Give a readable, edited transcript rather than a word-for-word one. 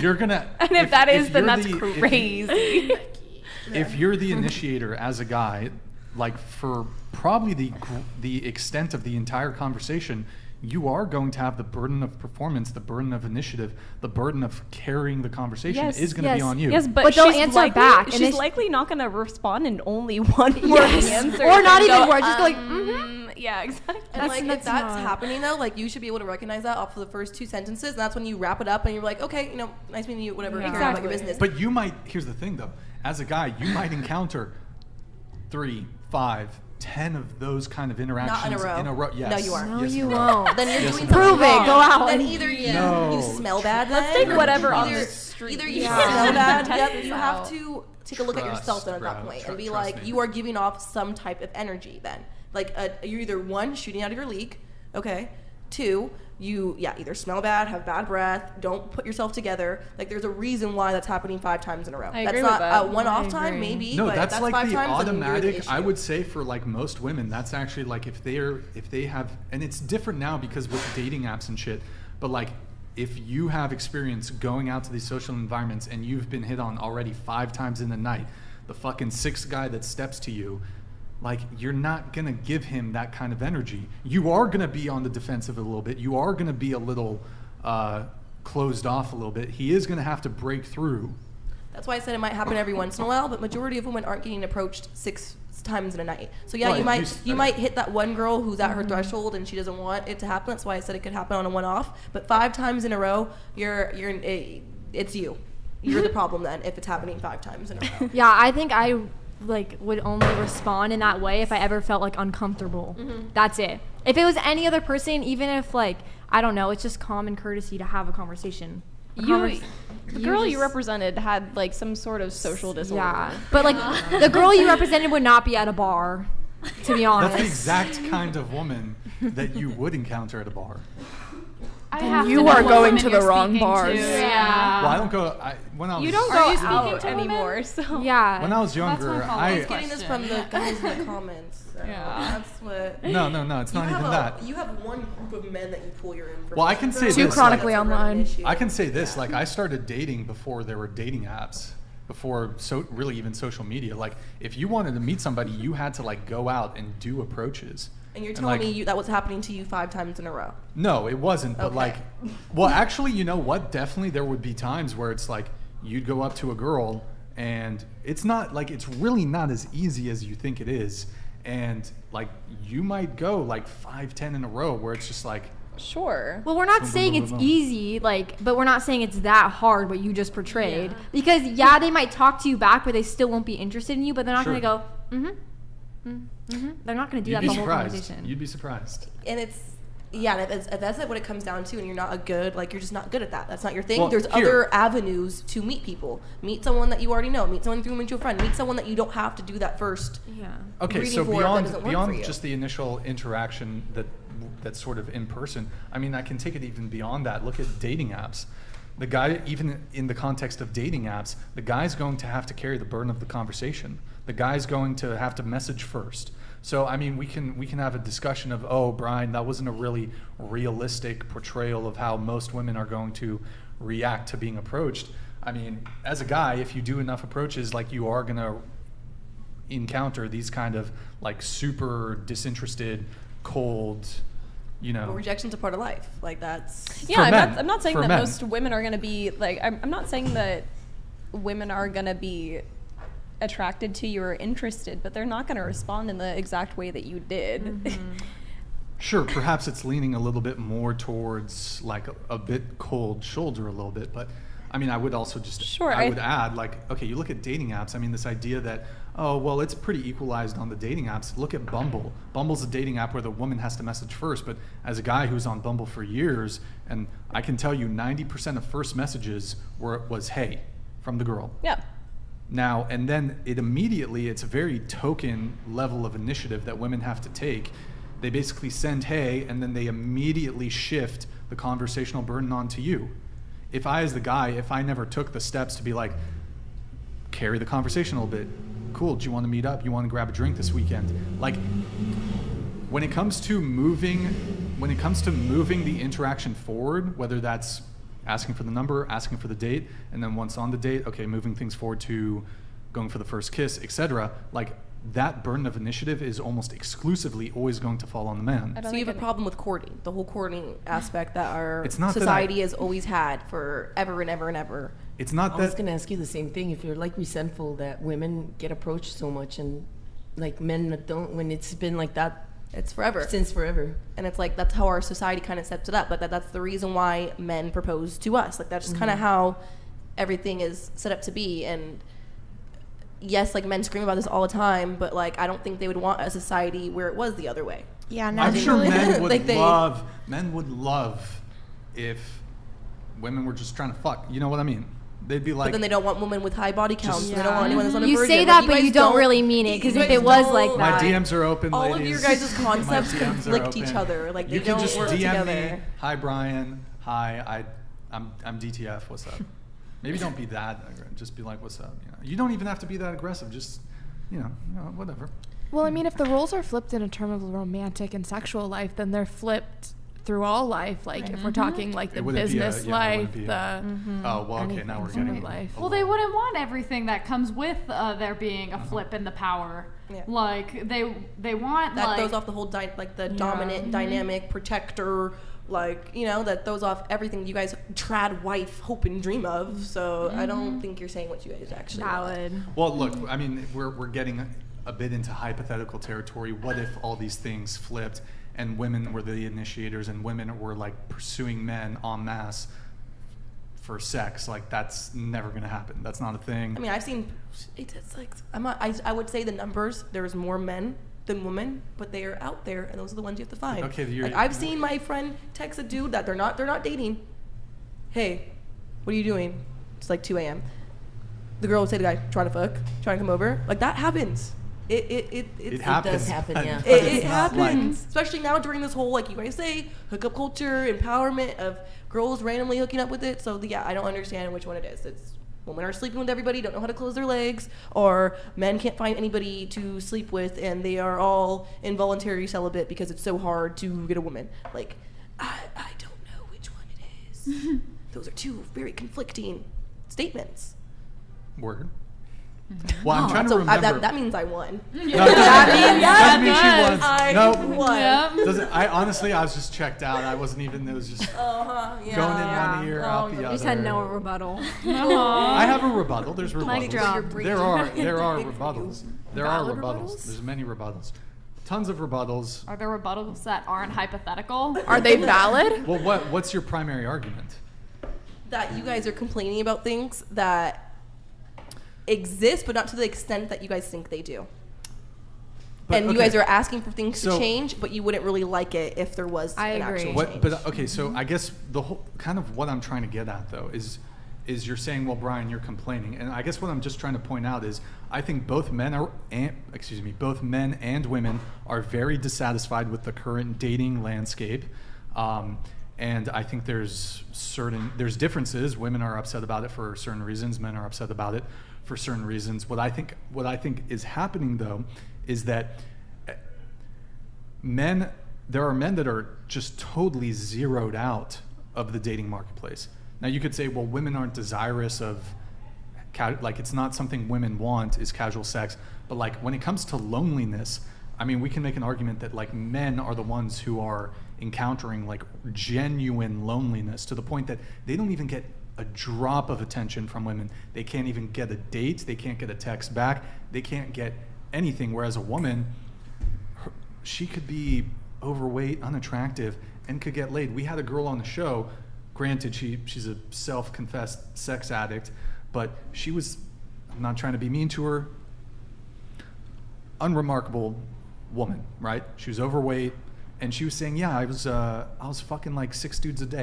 You're gonna. And if that is, then that's crazy. If you're the initiator as a guy, like for probably the extent of the entire conversation, you are going to have the burden of performance, the burden of initiative, the burden of carrying the conversation is going to be on you. Yes, but they'll answer back. She's likely not going to respond in only one word answer. Or not even words. Just go like, yeah, exactly. And like if that's happening though, like you should be able to recognize that off of the first two sentences, and that's when you wrap it up and you're like, okay, nice meeting you, whatever, figure out about your business. But you might. Here's the thing though, as a guy, you might encounter 3, 5, 10 of those kind of interactions Not in a row. Yes. No, you are. no, yes, you won't. Then you're Yes, doing you something Prove it. wrong. Go out. Then either you smell bad. Let's take whatever on the street. Either you Yeah. smell bad. Test Yep. this You out. have to take a look at yourself then at that point and be trust like, me. you are giving off some type of energy then. Like you're either 1, shooting out of your league, okay. 2, you either smell bad, have bad breath, don't put yourself together. Like there's a reason why that's happening 5 times in a row. I That's agree not with that. a one-off I time, agree. maybe. No, but that's like 5 the times, then you're the automatic. issue. I would say for like most women, that's actually like if they have, and it's different now because with dating apps and shit. But like if you have experience going out to these social environments and you've been hit on already 5 times in the night, the fucking 6th guy that steps to you, like you're not gonna give him that kind of energy. You are gonna be on the defensive a little bit. You are gonna be a little closed off a little bit. He is gonna have to break through. That's why I said it might happen every once in a while, but majority of women aren't getting approached 6 times in a night. So yeah, Right, you might hit that one girl who's at her threshold and she doesn't want it to happen. That's why I said it could happen on a one-off. But 5 times in a row, it's you. You're the problem then if it's happening 5 times in a row. Yeah, I think I would only respond in that way if I ever felt like uncomfortable. That's it. If it was any other person, even if I don't know, it's just common courtesy to have a conversation. The girl you represented had like some sort of social disorder. Yeah, but the girl you represented would not be at a bar, to be honest. That's the exact kind of woman that you would encounter at a bar. You are going to the wrong bars. Yeah. Well, I don't go. When I was You don't Are go you speaking out to women? anymore, so Yeah. when I was younger, follow-up He's getting this from the guys in the comments. So Yeah. that's what. no, it's not even that. You have one group of men that you pull your information. Well, I can say from. Too That's chronically a real online. issue. I can say this, like I started dating before there were dating apps, before really even social media. Like if you wanted to meet somebody, you had to like go out and do approaches. And you're telling me that was happening to you 5 times in a row. No, it wasn't. But Okay. well, actually, you know what? Definitely there would be times where it's like you'd go up to a girl and it's not like, it's really not as easy as you think it is. And like you might go like 5, 10 in a row where it's just like, sure. Well, we're not saying it's easy, but we're not saying it's that hard what you just portrayed. Because they might talk to you back, but they still won't be interested in you. But they're not Sure. going to go, They're not going to do that the whole conversation. You'd be surprised. And it's, if that's what it comes down to, and you're not you're just not good at that. That's not your thing. Well, There's other avenues to meet people. Meet someone that you already know. Meet someone through a mutual friend. Meet someone that you don't have to do that first. Yeah. Okay, reading so for if that doesn't work for beyond you. just the initial interaction that's sort of in person, I mean, I can take it even beyond that. Look at dating apps. The guy, even in the context of dating apps, the guy's going to have to carry the burden of the conversation. The guy's going to have to message first. So I mean, we can have a discussion of, oh, Brian, that wasn't a really realistic portrayal of how most women are going to react to being approached. I mean, as a guy, if you do enough approaches, like you are gonna encounter these kind of like super disinterested, cold, Well, rejection's a part of life. Like that's. Yeah, men. I'm not saying For that men. most women are going to be like. I'm not saying that women are going to be attracted to you or interested, but they're not going to respond in the exact way that you did. Sure, perhaps it's leaning a little bit more towards like a bit cold shoulder a little bit, but I mean, I would also just, I would add like, okay, you look at dating apps, I mean, this idea that, oh, well, it's pretty equalized on the dating apps. Look at Bumble. Bumble's a dating app where the woman has to message first, but as a guy who's on Bumble for years, and I can tell you 90% of first messages was hey, from the girl. Yeah. Now, and then it's a very token level of initiative that women have to take. They basically send hey, and then they immediately shift the conversational burden onto you. If I, as the guy, if I never took the steps to be like, carry the conversation a little bit, cool, do you want to meet up? You want to grab a drink this weekend? Like, when it comes to moving the interaction forward, whether that's asking for the number, asking for the date, and then once on the date, okay, moving things forward to going for the first kiss, etc. Like, that burden of initiative is almost exclusively always going to fall on the man. So you have a problem with courting, the whole courting aspect that our It's not that society has always had for ever and ever and ever. It's not I was that going to ask you the same thing. If you're like resentful that women get approached so much and like men that don't, when it's been like that It's forever. since forever. And it's like, that's how our society kind of sets it up. Like, that's the reason why men propose to us. Like, that's just kind of how everything is set up to be. And yes, like, men scream about this all the time, but like, I don't think they would want a society where it was the other way. Yeah, I'm sure men would Like men would love if women were just trying to fuck. You know what I mean? They'd be like, But then they don't want women with high body counts. Just- They don't want anyone that's on a You virgin. say Like, that, but guys you don't really mean it, because you if guys it was don't- like my that, DMs are open, all ladies. of your guys' concepts My DMs are conflict each open. other. Like, they you can don't just work DM together. me. Hi, Brian. Hi, I'm DTF. What's up? Maybe don't be that. Just be like, what's up? You know, you don't even have to be that aggressive. Just, whatever. Well, I mean, if the roles are flipped in a term of romantic and sexual life, then they're flipped through all life. Like, if we're talking like the It wouldn't be a- business yeah, it life, wouldn't be a- the Oh well, okay. anything Now we're sort of getting life. a Well, they wouldn't want everything that comes with there being a flip in the power. Yeah. Like they want That like throws off the whole the dominant, dynamic, protector, like, that throws off everything you guys trad wife hope and dream of. So I don't think you're saying what you guys actually want. valid. Well, look, I mean, we're getting a bit into hypothetical territory. What if all these things flipped and women were the initiators and women were like pursuing men en masse for sex? Like, that's never going to happen. That's not a thing. I mean, I've seen, it's like, I would say the numbers, there's more men than women, but they are out there, and those are the ones you have to find. Okay, like, I've seen my friend text a dude that they're not dating. Hey, what are you doing? It's like 2 a.m. The girl would say to the guy, trying to fuck, trying to come over. Like, that happens. It happens. does happen, but- yeah. but It it's not like- happens, especially now during this whole, like you guys say, hookup culture, empowerment of girls randomly hooking up with it. So yeah, I don't understand which one it is. It's women are sleeping with everybody, don't know how to close their legs, or men can't find anybody to sleep with, and they are all involuntary celibate because it's so hard to get a woman. Like, I don't know which one it is. Those are two very conflicting statements. Word. Well, I'm trying to So remember. that means I won. No, that means she won. I No, won. doesn't, I was just checked out. I wasn't even. It was just Yeah. going in one ear, out the You other. just had no rebuttal. I have a rebuttal. There's rebuttals. drop. There are rebuttals. There are Valid rebuttals. rebuttals? There's many rebuttals. Tons of rebuttals. are there rebuttals that aren't hypothetical? Are they valid? Well, what's your primary argument? That you guys are complaining about things that exist, but not to the extent that you guys think they do. But, And you okay. guys are asking for things to So- change, but you wouldn't really like it if there was I an agree. actual What? change. But okay, so I guess the whole kind of what I'm trying to get at though is you're saying, well, Brian, you're complaining, and I guess what I'm just trying to point out is I think both men and women are very dissatisfied with the current dating landscape, and I think there's differences. Women are upset about it for certain reasons. Men are upset about it for certain reasons. What I think is happening though is that there are men that are just totally zeroed out of the dating marketplace. Now you could say, well, women aren't desirous of, like, it's not something women want is casual sex, but like when it comes to loneliness, I mean, we can make an argument that like men are the ones who are encountering like genuine loneliness to the point that they don't even get a drop of attention from women. They can't even get a date. They can't get a text back. They can't get anything. Whereas a woman, she could be overweight, unattractive, and could get laid. We had a girl on the show. Granted, she's a self-confessed sex addict, but she was, I'm not trying to be mean to her, unremarkable woman, right? She was overweight, and she was saying, yeah, I was fucking like 6 dudes a day.